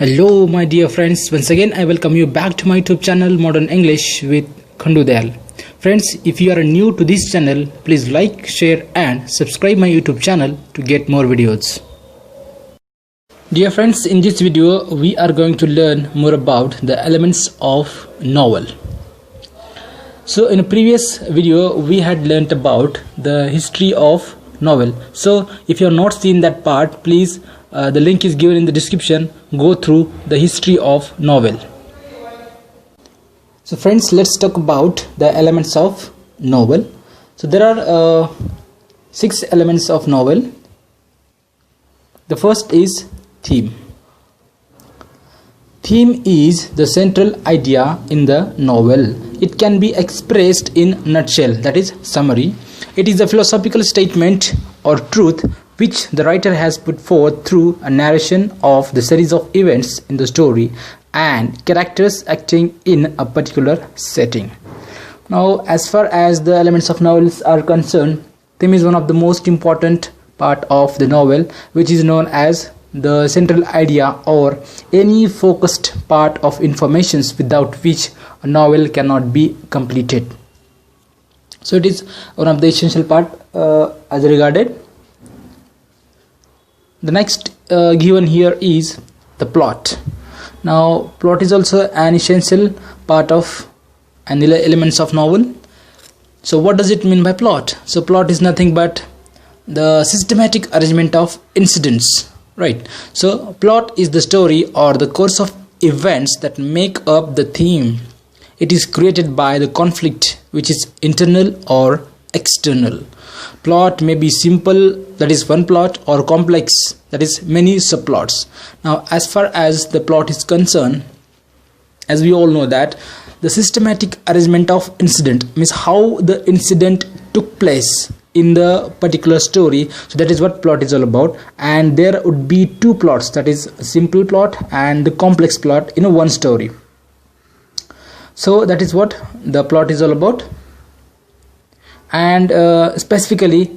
Hello my dear friends, once again I welcome you back to my YouTube channel Modern English with Khandu Dayal. Friends, if you are new to this channel, please like, share and subscribe my YouTube channel to get more videos. Dear friends, in this video we are going to learn more about the elements of novel. So in a previous video we had learnt about the history of novel. So if you have not seen that part, please the link is given in the description. Go through the history of novel. So friends, let's talk about the elements of novel. So there are 6 elements of novel. The first is theme. Theme is the central idea in the novel. It can be expressed in a nutshell, that is summary. It is a philosophical statement or truth which the writer has put forth through a narration of the series of events in the story and characters acting in a particular setting. Now, as far as the elements of novels are concerned, theme is one of the most important part of the novel, which is known as the central idea or any focused part of informations without which a novel cannot be completed. So it is one of the essential part as regarded. The next given here is the plot. Now plot is also an essential part of an elements of novel. So what does it mean by plot? So plot is nothing but the systematic arrangement of incidents, right? So plot is the story or the course of events that make up the theme. It is created by the conflict which is internal or external. Plot may be simple, that is one plot, or complex, that is many subplots. Now as far as the plot is concerned, as we all know that the systematic arrangement of incident means how the incident took place in the particular story. So that is what plot is all about, and there would be 2 plots, that is a simple plot and the complex plot in one story. So that is what the plot is all about. And specifically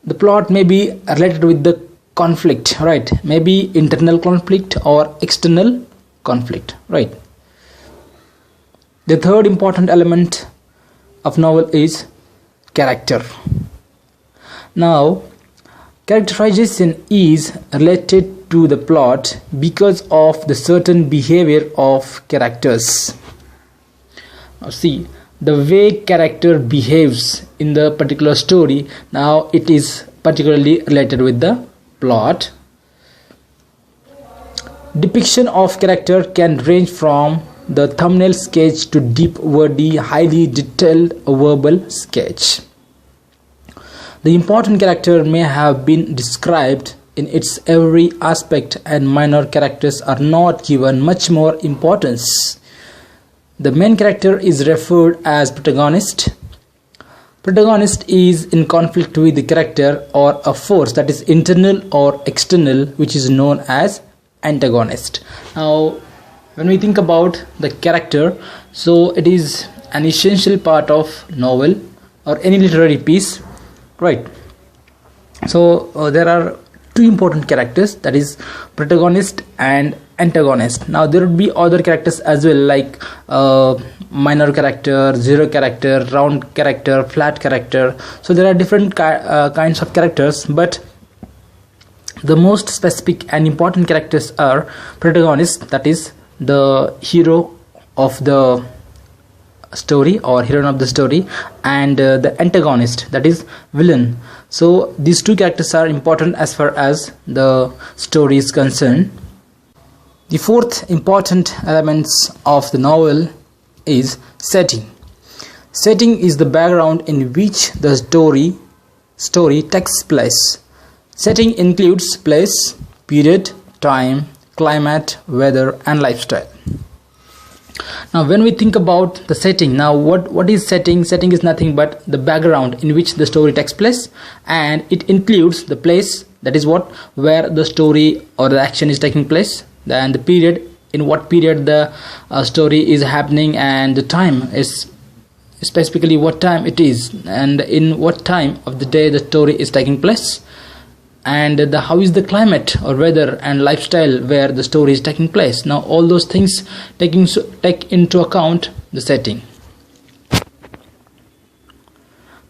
the plot may be related with the conflict, right? Maybe internal conflict or external conflict, right? The third important element of novel is character. Now characterization is related to the plot because of the certain behavior of characters. Now see, the way character behaves in the particular story, now it is particularly related with the plot. Depiction of character can range from the thumbnail sketch to deep wordy, highly detailed verbal sketch. The important character may have been described in its every aspect, and minor characters are not given much more importance. The main character is referred as protagonist. Protagonist is in conflict with the character or a force that is internal or external, which is known as antagonist. Now when we think about the character, so it is an essential part of novel or any literary piece, right? So there are 2 important characters, that is protagonist and antagonist. Now there would be other characters as well, like minor character, zero character, round character, flat character. So there are different kinds of characters, but the most specific and important characters are protagonist, that is the hero of the story or heroine of the story, and the antagonist, that is villain. So these 2 characters are important as far as the story is concerned. The fourth important elements of the novel is setting. Setting is the background in which the story takes place. Setting includes place, period, time, climate, weather and lifestyle. Now when we think about the setting, now what is setting? Setting is nothing but the background in which the story takes place, and it includes the place, that is what, where the story or the action is taking place, and the period, in what period the story is happening, and the time is specifically what time it is and in what time of the day the story is taking place, and how is the climate or weather and lifestyle where the story is taking place. Now all those things take into account the setting.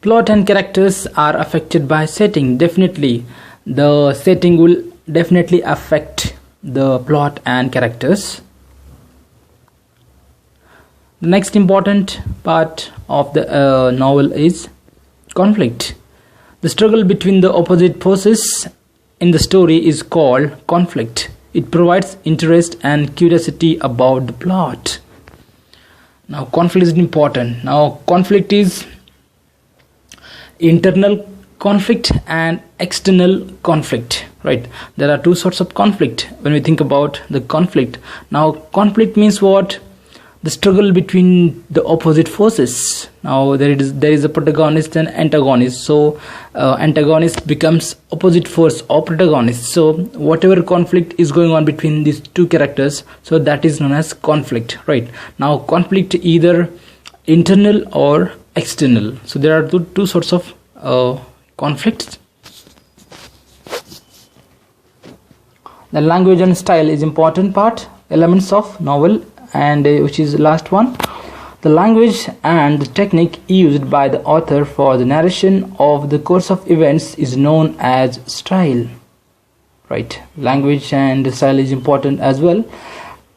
Plot and characters are affected by setting. Definitely the setting will definitely affect the plot and characters. The next important part of the novel is conflict. The struggle between the opposite forces in the story is called conflict. It provides interest and curiosity about the plot. Now conflict is important. Now conflict is internal conflict and external conflict, right? There are two sorts of conflict when we think about the conflict. Now conflict means what? The struggle between the opposite forces. Now there is a protagonist and antagonist, so antagonist becomes opposite force or protagonist. So whatever conflict is going on between these two characters, so that is known as conflict, right? Now conflict either internal or external. So there are two sorts of conflicts. The language and style is important part, elements of novel, and which is the last one. The language and the technique used by the author for the narration of the course of events is known as style, right? Language and style is important as well.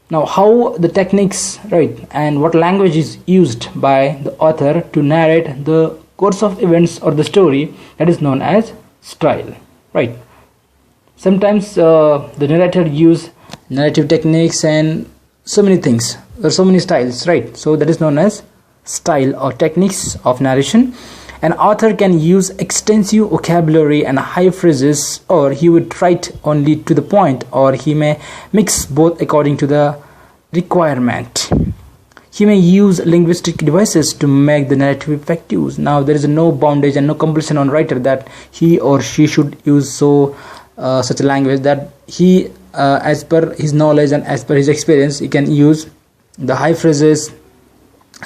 Now how the techniques, right, and what language is used by the author to narrate the course of events or the story, that is known as style, right? Sometimes the narrator use narrative techniques and so many things, there are so many styles, right? So that is known as style or techniques of narration. An author can use extensive vocabulary and high phrases, or he would write only to the point, or he may mix both according to the requirement. He may use linguistic devices to make the narrative effective. Now there is no boundage and no compulsion on writer that he or she should use such a language, that he as per his knowledge and as per his experience, he can use the high phrases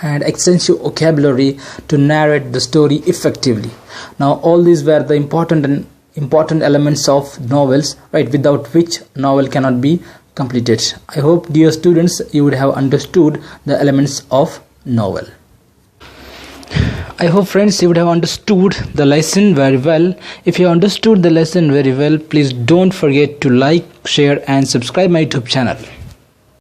and extensive vocabulary to narrate the story effectively. Now all these were the important elements of novels, right, without which novel cannot be completed. I hope, dear students, you would have understood the elements of novel. I hope, friends, you would have understood the lesson very well. If you understood the lesson very well, please don't forget to like, share and subscribe my YouTube channel.